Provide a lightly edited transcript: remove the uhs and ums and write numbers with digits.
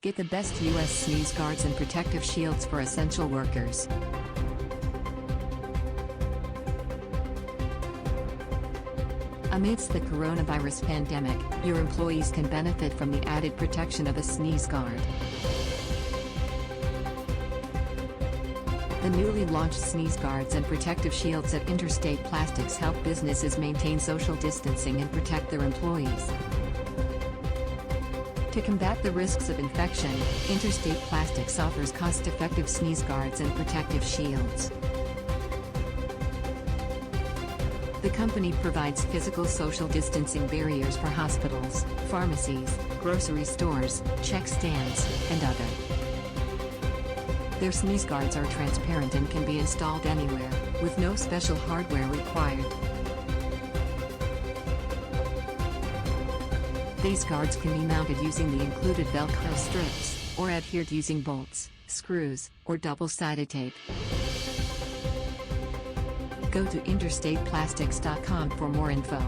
Get the best U.S. sneeze guards and protective shields for essential workers. Amidst the coronavirus pandemic, your employees can benefit from the added protection of a sneeze guard. The newly launched sneeze guards and protective shields at Interstate Plastics help businesses maintain social distancing and protect their employees. To combat the risks of infection, Interstate Plastics offers cost-effective sneeze guards and protective shields. The company provides physical social distancing barriers for hospitals, pharmacies, grocery stores, check stands, and other. Their sneeze guards are transparent and can be installed anywhere, with no special hardware required. These guards can be mounted using the included Velcro strips, or adhered using bolts, screws, or double-sided tape. Go to interstateplastics.com for more info.